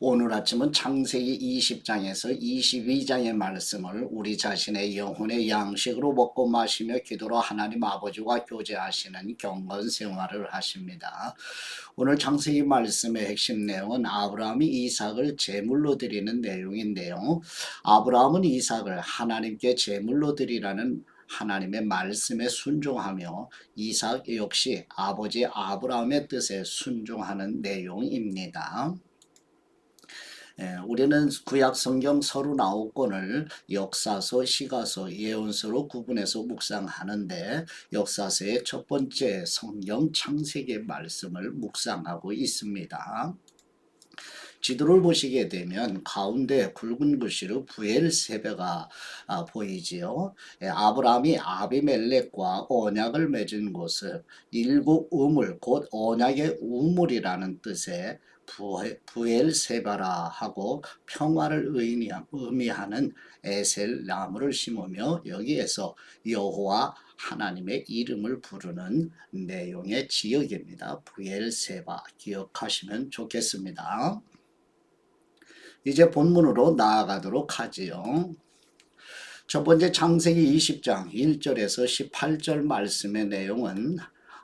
오늘 아침은 창세기 20장에서 22장의 말씀을 우리 자신의 영혼의 양식으로 먹고 마시며 기도로 하나님 아버지와 교제하시는 경건 생활을 하십니다. 오늘 창세기 말씀의 핵심 내용은 아브라함이 이삭을 제물로 드리는 내용인데요. 아브라함은 이삭을 하나님께 제물로 드리라는 하나님의 말씀에 순종하며 이삭 역시 아버지 아브라함의 뜻에 순종하는 내용입니다. 우리는 구약 성경 39권을 역사서, 시가서, 예언서로 구분해서 묵상하는데 역사서의 첫 번째 성경 창세기 말씀을 묵상하고 있습니다. 지도를 보시게 되면 가운데 굵은 글씨로 부엘세바가 보이지요. 아브라함이 아비멜렉과 언약을 맺은 곳을 일곱 우물 곧 언약의 우물이라는 뜻의 부엘세바라 하고 평화를 의미하는 에셀 나무를 심으며 여기에서 여호와 하나님의 이름을 부르는 내용의 지역입니다. 부엘세바 기억하시면 좋겠습니다. 이제 본문으로 나아가도록 하지요. 첫 번째 창세기 20장 1절에서 18절 말씀의 내용은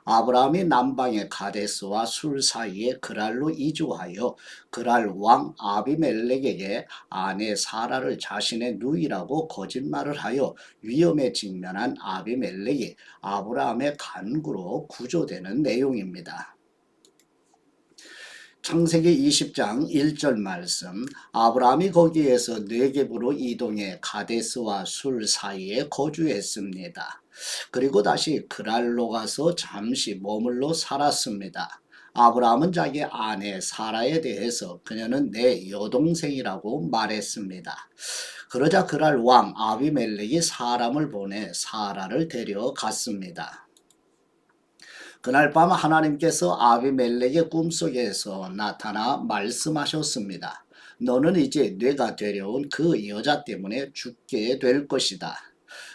아브라함이 남방의 가데스와 술 사이에 그랄로 이주하여 그랄 왕 아비멜렉에게 아내 사라를 자신의 누이라고 거짓말을 하여 위험에 직면한 아비멜렉이 아브라함의 간구로 구조되는 내용입니다. 창세기 20장 1절 말씀, 아브라함이 거기에서 네겝으로 이동해 가데스와 술 사이에 거주했습니다. 그리고 다시 그랄로 가서 잠시 머물러 살았습니다. 아브라함은 자기 아내 사라에 대해서 그녀는 내 여동생이라고 말했습니다. 그러자 그랄 왕 아비멜렉이 사람을 보내 사라를 데려갔습니다. 그날 밤 하나님께서 아비멜렉의 꿈속에서 나타나 말씀하셨습니다. 너는 이제 뇌가 되려온 그 여자 때문에 죽게 될 것이다.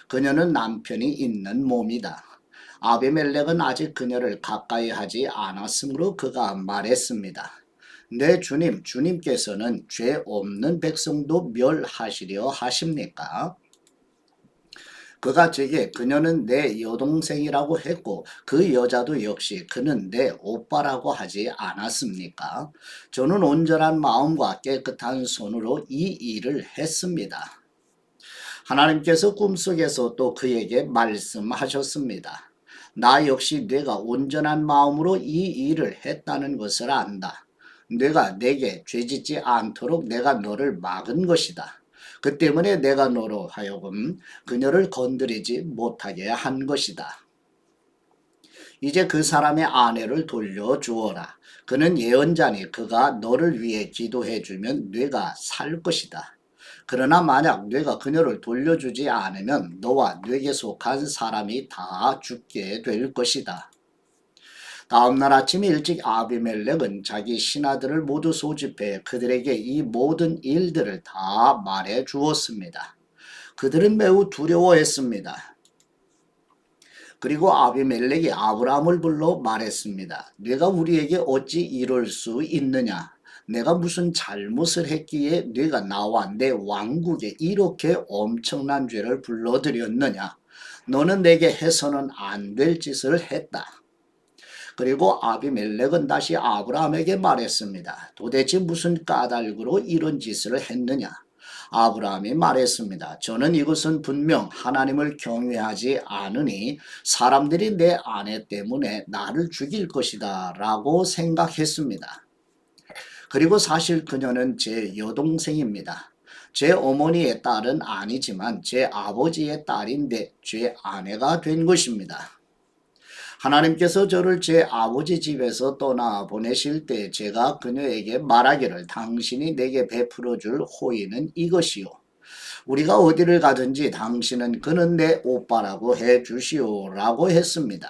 그녀는 남편이 있는 몸이다. 아비멜렉은 아직 그녀를 가까이 하지 않았으므로 그가 말했습니다. 내 주님, 주님께서는 죄 없는 백성도 멸하시려 하십니까? 그가 제게 그녀는 내 여동생이라고 했고 그 여자도 역시 그는 내 오빠라고 하지 않았습니까? 저는 온전한 마음과 깨끗한 손으로 이 일을 했습니다. 하나님께서 꿈속에서 또 그에게 말씀하셨습니다. 나 역시 내가 온전한 마음으로 이 일을 했다는 것을 안다. 내가 내게 죄짓지 않도록 내가 너를 막은 것이다. 그 때문에 내가 너로 하여금 그녀를 건드리지 못하게 한 것이다. 이제 그 사람의 아내를 돌려주어라. 그는 예언자니 그가 너를 위해 기도해주면 뇌가 살 것이다. 그러나 만약 뇌가 그녀를 돌려주지 않으면 너와 뇌에 속한 사람이 다 죽게 될 것이다. 다음날 아침 일찍 아비멜렉은 자기 신하들을 모두 소집해 그들에게 이 모든 일들을 다 말해 주었습니다. 그들은 매우 두려워했습니다. 그리고 아비멜렉이 아브라함을 불러 말했습니다. 네가 우리에게 어찌 이럴 수 있느냐? 내가 무슨 잘못을 했기에 네가 나와 내 왕국에 이렇게 엄청난 죄를 불러들였느냐? 너는 내게 해서는 안 될 짓을 했다. 그리고 아비멜렉은 다시 아브라함에게 말했습니다. 도대체 무슨 까닭으로 이런 짓을 했느냐? 아브라함이 말했습니다. 저는 이것은 분명 하나님을 경외하지 않으니 사람들이 내 아내 때문에 나를 죽일 것이다 라고 생각했습니다. 그리고 사실 그녀는 제 여동생입니다. 제 어머니의 딸은 아니지만 제 아버지의 딸인데 제 아내가 된 것입니다. 하나님께서 저를 제 아버지 집에서 떠나 보내실 때 제가 그녀에게 말하기를 당신이 내게 베풀어 줄 호의는 이것이요. 우리가 어디를 가든지 당신은 그는 내 오빠라고 해 주시오라고 했습니다.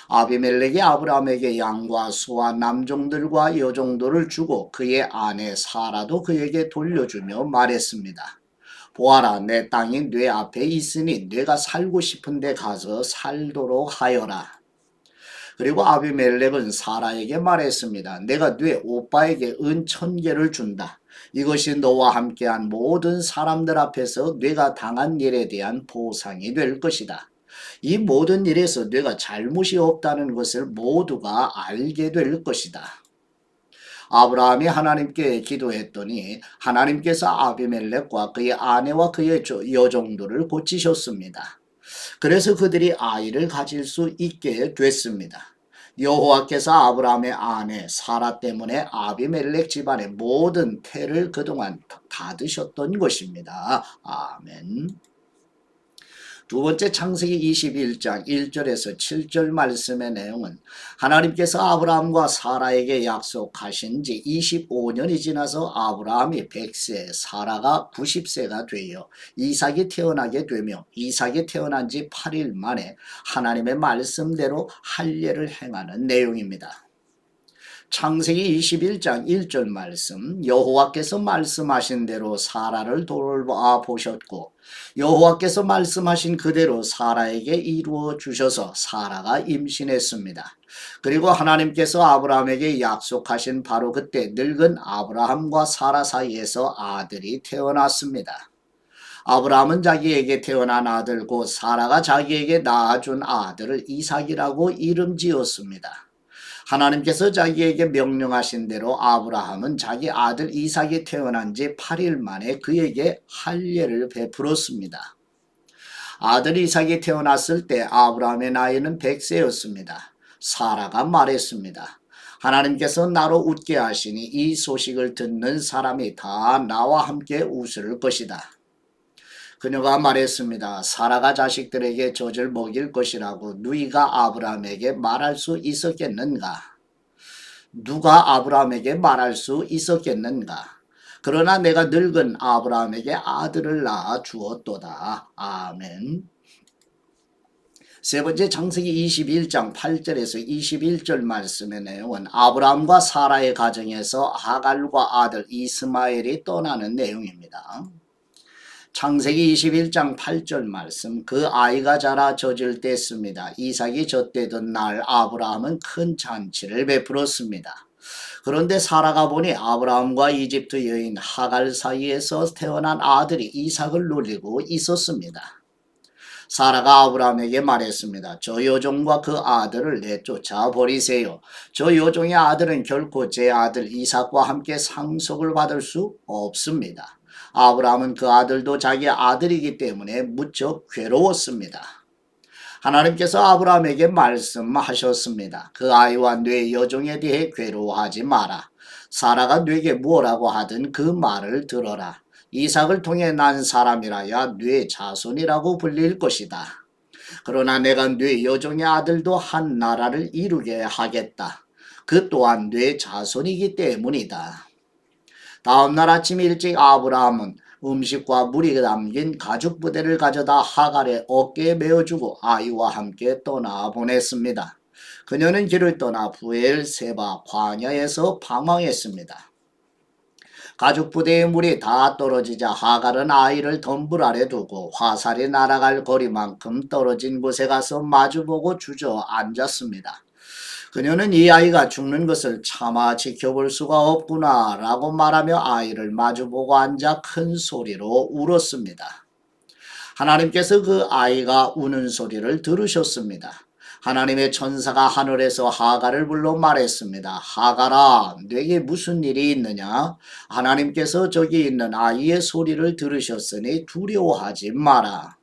아비멜렉이 아브라함에게 양과 소와 남종들과 여종들을 주고 그의 아내 사라도 그에게 돌려주며 말했습니다. 보아라, 내 땅이 네 앞에 있으니 네가 살고 싶은 데 가서 살도록 하여라. 그리고 아비멜렉은 사라에게 말했습니다. 내가 네 오빠에게 은 1000개를 준다. 이것이 너와 함께한 모든 사람들 앞에서 네가 당한 일에 대한 보상이 될 것이다. 이 모든 일에서 네가 잘못이 없다는 것을 모두가 알게 될 것이다. 아브라함이 하나님께 기도했더니 하나님께서 아비멜렉과 그의 아내와 그의 여종들을 고치셨습니다. 그래서 그들이 아이를 가질 수 있게 됐습니다. 여호와께서 아브라함의 아내 사라 때문에 아비멜렉 집안의 모든 태를 그동안 닫으셨던 것입니다. 아멘. 두 번째 창세기 21장 1절에서 7절 말씀의 내용은 하나님께서 아브라함과 사라에게 약속하신 지 25년이 지나서 아브라함이 100세, 사라가 90세가 되어 이삭이 태어나게 되며 이삭이 태어난 지 8일 만에 하나님의 말씀대로 할례를 행하는 내용입니다. 창세기 21장 1절 말씀 여호와께서 말씀하신 대로 사라를 돌보셨고 여호와께서 말씀하신 그대로 사라에게 이루어 주셔서 사라가 임신했습니다. 그리고 하나님께서 아브라함에게 약속하신 바로 그때 늙은 아브라함과 사라 사이에서 아들이 태어났습니다. 아브라함은 자기에게 태어난 아들 곧 사라가 자기에게 낳아준 아들을 이삭이라고 이름 지었습니다. 하나님께서 자기에게 명령하신 대로 아브라함은 자기 아들 이삭이 태어난 지 8일 만에 그에게 할례를 베풀었습니다. 아들 이삭이 태어났을 때 아브라함의 나이는 100세였습니다. 사라가 말했습니다. 하나님께서 나로 웃게 하시니 이 소식을 듣는 사람이 다 나와 함께 웃을 것이다. 그녀가 말했습니다. 사라가 자식들에게 젖을 먹일 것이라고 누이가 아브라함에게 말할 수 있었겠는가? 누가 아브라함에게 말할 수 있었겠는가? 그러나 내가 늙은 아브라함에게 아들을 낳아 주었도다. 아멘. 세 번째 창세기 21장 8절에서 21절 말씀의 내용은 아브라함과 사라의 가정에서 하갈과 아들 이스마엘이 떠나는 내용입니다. 창세기 21장 8절 말씀 그 아이가 자라 젖을 뗐습니다. 이삭이 젖대던 날 아브라함은 큰 잔치를 베풀었습니다. 그런데 사라가 보니 아브라함과 이집트 여인 하갈 사이에서 태어난 아들이 이삭을 놀리고 있었습니다. 사라가 아브라함에게 말했습니다. 저 여종과 그 아들을 내쫓아 버리세요. 저 여종의 아들은 결코 제 아들 이삭과 함께 상속을 받을 수 없습니다. 아브라함은 그 아들도 자기 아들이기 때문에 무척 괴로웠습니다. 하나님께서 아브라함에게 말씀하셨습니다. 그 아이와 네 여종에 대해 괴로워하지 마라. 사라가 네게 뭐라고 하든 그 말을 들어라. 이삭을 통해 난 사람이라야 네 자손이라고 불릴 것이다. 그러나 내가 네 여종의 아들도 한 나라를 이루게 하겠다. 그 또한 네 자손이기 때문이다. 다음날 아침 일찍 아브라함은 음식과 물이 담긴 가죽 부대를 가져다 하갈의 어깨에 메어주고 아이와 함께 떠나보냈습니다. 그녀는 길을 떠나 부엘세바 광야에서 방황했습니다. 가죽 부대의 물이 다 떨어지자 하갈은 아이를 덤불 아래 두고 화살이 날아갈 거리만큼 떨어진 곳에 가서 마주보고 주저앉았습니다. 그녀는 이 아이가 죽는 것을 차마 지켜볼 수가 없구나 라고 말하며 아이를 마주보고 앉아 큰 소리로 울었습니다. 하나님께서 그 아이가 우는 소리를 들으셨습니다. 하나님의 천사가 하늘에서 하갈을 불러 말했습니다. 하갈아, 네게 무슨 일이 있느냐? 하나님께서 저기 있는 아이의 소리를 들으셨으니 두려워하지 마라.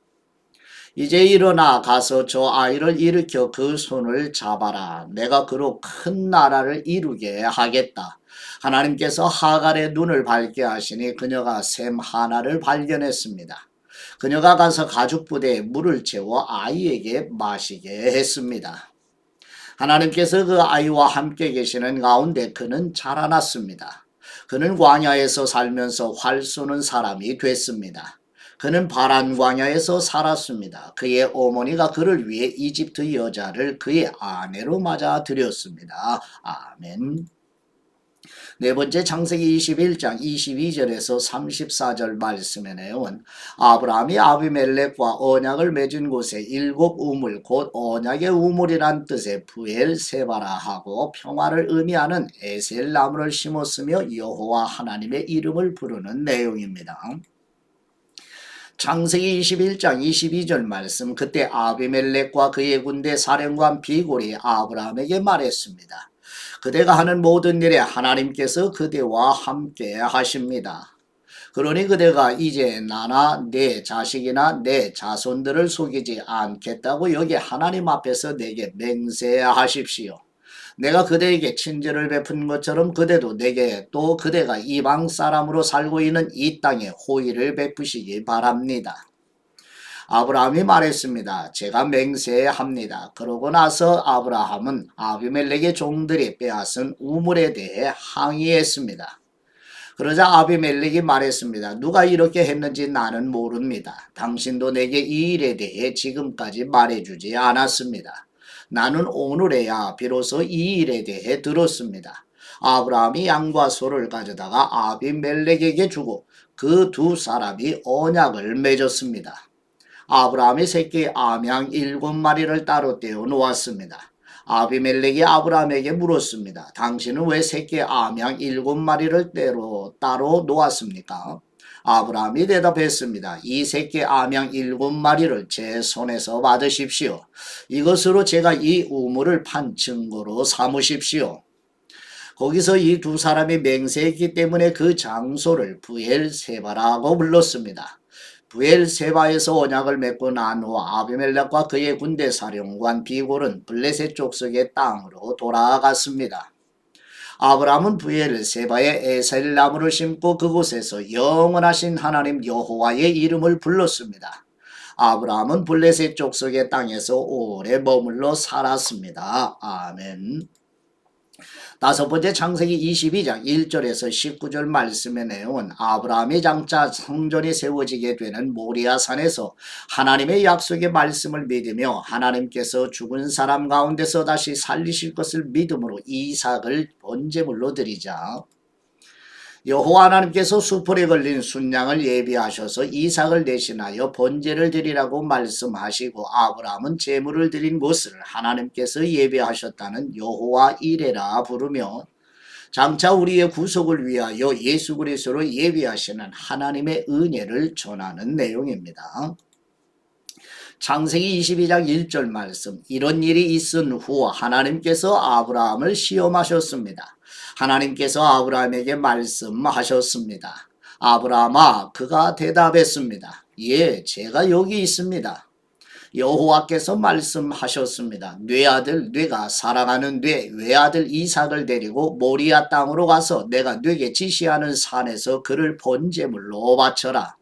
이제 일어나 가서 저 아이를 일으켜 그 손을 잡아라. 내가 그로 큰 나라를 이루게 하겠다. 하나님께서 하갈의 눈을 밝게 하시니 그녀가 샘 하나를 발견했습니다. 그녀가 가서 가죽 부대에 물을 채워 아이에게 마시게 했습니다. 하나님께서 그 아이와 함께 계시는 가운데 그는 자라났습니다. 그는 광야에서 살면서 활 쏘는 사람이 됐습니다. 그는 바란 광야에서 살았습니다. 그의 어머니가 그를 위해 이집트 여자를 그의 아내로 맞아들였습니다. 아멘. 네 번째 창세기 21장 22절에서 34절 말씀의 내용은 아브라함이 아비멜렉과 언약을 맺은 곳에 일곱 우물 곧 언약의 우물이란 뜻의 부엘세바라 하고 평화를 의미하는 에셀 나무를 심었으며 여호와 하나님의 이름을 부르는 내용입니다. 창세기 21장 22절 말씀 그때 아비멜렉과 그의 군대 사령관 비골이 아브라함에게 말했습니다. 그대가 하는 모든 일에 하나님께서 그대와 함께 하십니다. 그러니 그대가 이제 나나 내 자식이나 내 자손들을 속이지 않겠다고 여기 하나님 앞에서 내게 맹세하십시오. 내가 그대에게 친절을 베푼 것처럼 그대도 내게 또 그대가 이방 사람으로 살고 있는 이 땅에 호의를 베푸시기 바랍니다. 아브라함이 말했습니다. 제가 맹세합니다. 그러고 나서 아브라함은 아비멜렉의 종들이 빼앗은 우물에 대해 항의했습니다. 그러자 아비멜렉이 말했습니다. 누가 이렇게 했는지 나는 모릅니다. 당신도 내게 이 일에 대해 지금까지 말해주지 않았습니다. 나는 오늘에야 비로소 이 일에 대해 들었습니다. 아브라함이 양과 소를 가져다가 아비멜렉에게 주고 그 두 사람이 언약을 맺었습니다. 아브라함이 새끼 암양 7마리를 따로 떼어 놓았습니다. 아비멜렉이 아브라함에게 물었습니다. 당신은 왜 새끼 암양 7마리를 따로 놓았습니까? 아브라함이 대답했습니다. 이 새끼 암양 7마리를 제 손에서 받으십시오. 이것으로 제가 이 우물을 판 증거로 삼으십시오. 거기서 이 두 사람이 맹세했기 때문에 그 장소를 부엘세바라고 불렀습니다. 부엘세바에서 언약을 맺고 난 후 아비멜렉과 그의 군대 사령관 비골은 블레셋 족속의 땅으로 돌아갔습니다. 아브라함은 부엘세바에 에셀 나무를 심고 그곳에서 영원하신 하나님 여호와의 이름을 불렀습니다. 아브라함은 블레셋 족속의 땅에서 오래 머물러 살았습니다. 아멘. 다섯 번째 창세기 22장 1절에서 19절 말씀의 내용은 아브라함이 장차 성전이 세워지게 되는 모리아 산에서 하나님의 약속의 말씀을 믿으며 하나님께서 죽은 사람 가운데서 다시 살리실 것을 믿음으로 이삭을 번제물로 드리자 여호와 하나님께서 수풀에 걸린 순양을 예비하셔서 이삭을 대신하여 번제를 드리라고 말씀하시고 아브라함은 제물을 드린 곳을 하나님께서 예비하셨다는 여호와 이레라 부르며 장차 우리의 구속을 위하여 예수 그리스도로 예비하시는 하나님의 은혜를 전하는 내용입니다. 창세기 22장 1절 말씀 이런 일이 있은 후 하나님께서 아브라함을 시험하셨습니다. 하나님께서 아브라함에게 말씀하셨습니다. 아브라함아 그가 대답했습니다. 예 제가 여기 있습니다. 여호와께서 말씀하셨습니다. 네 아들 네가 사랑하는 네 외아들 이삭을 데리고 모리아 땅으로 가서 내가 네게 지시하는 산에서 그를 번제물로 바쳐라.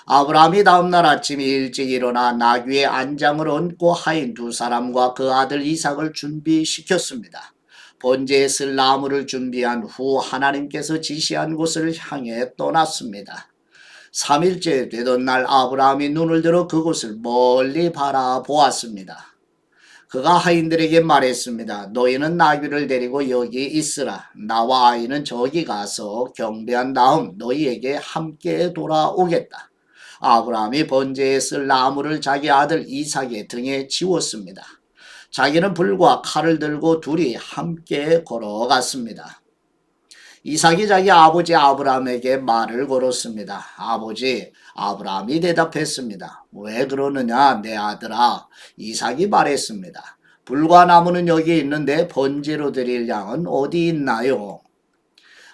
아브라함이 다음날 아침 일찍 일어나 나귀의 안장을 얹고 하인 두 사람과 그 아들 이삭을 준비시켰습니다. 번제에 쓸 나무를 준비한 후 하나님께서 지시한 곳을 향해 떠났습니다. 3일째 되던 날 아브라함이 눈을 들어 그곳을 멀리 바라보았습니다. 그가 하인들에게 말했습니다. 너희는 나귀를 데리고 여기 있으라. 나와 아이는 저기 가서 경배한 다음 너희에게 함께 돌아오겠다. 아브라함이 번제에 쓸 나무를 자기 아들 이삭의 등에 지웠습니다. 자기는 불과 칼을 들고 둘이 함께 걸어갔습니다. 이삭이 자기 아버지 아브라함에게 말을 걸었습니다. 아버지, 아브라함이 대답했습니다. 왜 그러느냐 내 아들아. 이삭이 말했습니다. 불과 나무는 여기 있는데 번제로 드릴 양은 어디 있나요?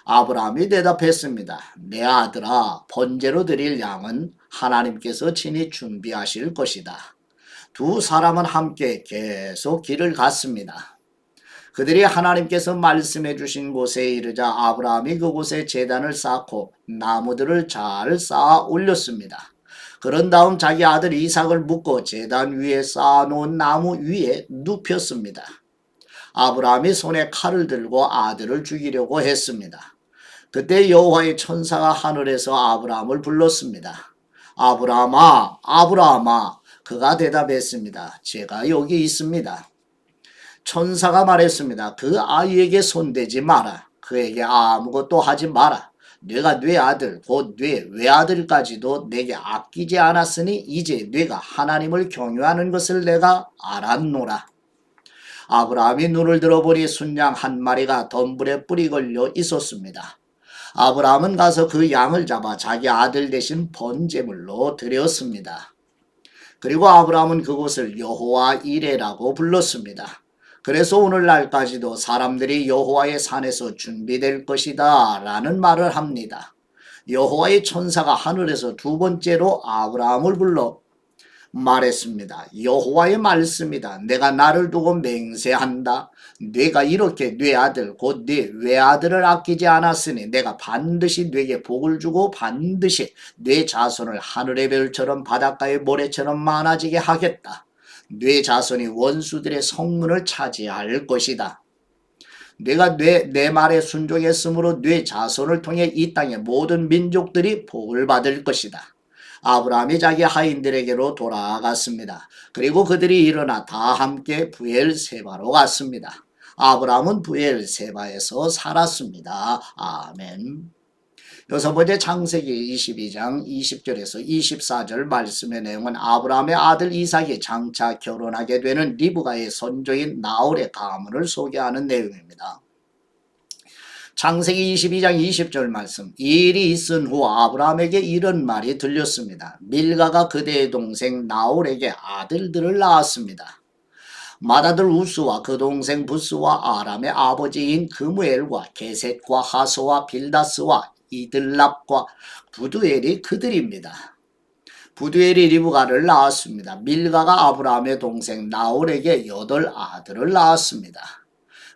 아브라함이 대답했습니다. 내 아들아 번제로 드릴 양은 하나님께서 친히 준비하실 것이다. 두 사람은 함께 계속 길을 갔습니다. 그들이 하나님께서 말씀해 주신 곳에 이르자 아브라함이 그곳에 제단을 쌓고 나무들을 잘 쌓아 올렸습니다. 그런 다음 자기 아들 이삭을 묶고 제단 위에 쌓아놓은 나무 위에 눕혔습니다. 아브라함이 손에 칼을 들고 아들을 죽이려고 했습니다. 그때 여호와의 천사가 하늘에서 아브라함을 불렀습니다. 아브라함아, 아브라함아. 그가 대답했습니다. 제가 여기 있습니다. 천사가 말했습니다. 그 아이에게 손대지 마라. 그에게 아무것도 하지 마라. 네가 네 아들 곧 네 외아들까지도 내게 아끼지 않았으니 이제 네가 하나님을 경유하는 것을 내가 알았노라. 아브라함이 눈을 들어보니 순양 한 마리가 덤불에 뿔이 걸려 있었습니다. 아브라함은 가서 그 양을 잡아 자기 아들 대신 번제물로 드렸습니다. 그리고 아브라함은 그곳을 여호와 이레라고 불렀습니다. 그래서 오늘날까지도 사람들이 여호와의 산에서 준비될 것이다 라는 말을 합니다. 여호와의 천사가 하늘에서 두 번째로 아브라함을 불러 말했습니다. 여호와의 말씀이다. 내가 나를 두고 맹세한다. 네가 이렇게 네 아들 곧 네 외아들을 아끼지 않았으니 내가 반드시 네게 복을 주고 반드시 네 자손을 하늘의 별처럼 바닷가의 모래처럼 많아지게 하겠다. 네 자손이 원수들의 성문을 차지할 것이다. 내가 내 말에 순종했으므로 네 자손을 통해 이 땅의 모든 민족들이 복을 받을 것이다. 아브라함이 자기 하인들에게로 돌아갔습니다. 그리고 그들이 일어나 다 함께 부엘세바로 갔습니다. 아브라함은 부엘세바에서 살았습니다. 아멘. 여섯 번째 창세기 22장 20절에서 24절 말씀의 내용은 아브라함의 아들 이삭이 장차 결혼하게 되는 리브가의 선조인 나홀의 가문을 소개하는 내용입니다. 창세기 22장 20절 말씀. 이 일이 있은 후 아브라함에게 이런 말이 들렸습니다. 밀가가 그대의 동생 나홀에게 아들들을 낳았습니다. 맏아들 우스와 그 동생 부스와 아람의 아버지인 그무엘과 게셋과 하소와 빌다스와 이들랍과 부두엘이 그들입니다. 부두엘이 리브가를 낳았습니다. 밀가가 아브라함의 동생 나홀에게 8 아들을 낳았습니다.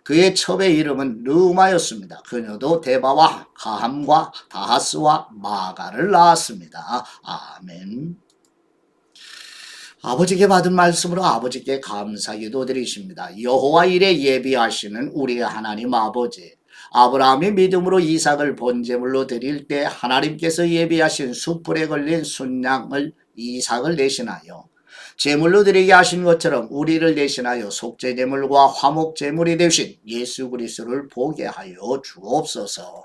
그의 첩의 이름은 르우마였습니다. 그녀도 데바와 가함과 다하스와 마가를 낳았습니다. 아멘. 아버지께 받은 말씀으로 아버지께 감사 기도 드리십니다. 여호와 이레 예비하시는 우리의 하나님 아버지, 아브라함이 믿음으로 이삭을 번제물로 드릴 때 하나님께서 예비하신 숯불에 걸린 순양을 이삭을 대신하여 제물로 드리게 하신 것처럼 우리를 대신하여 속죄제물과 화목제물이 되신 예수 그리스도를 보게 하여 주옵소서.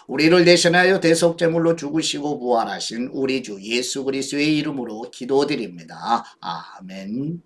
우리를 대신하여 대속제물로 죽으시고 부활하신 우리 주 예수 그리스도의 이름으로 기도드립니다. 아멘.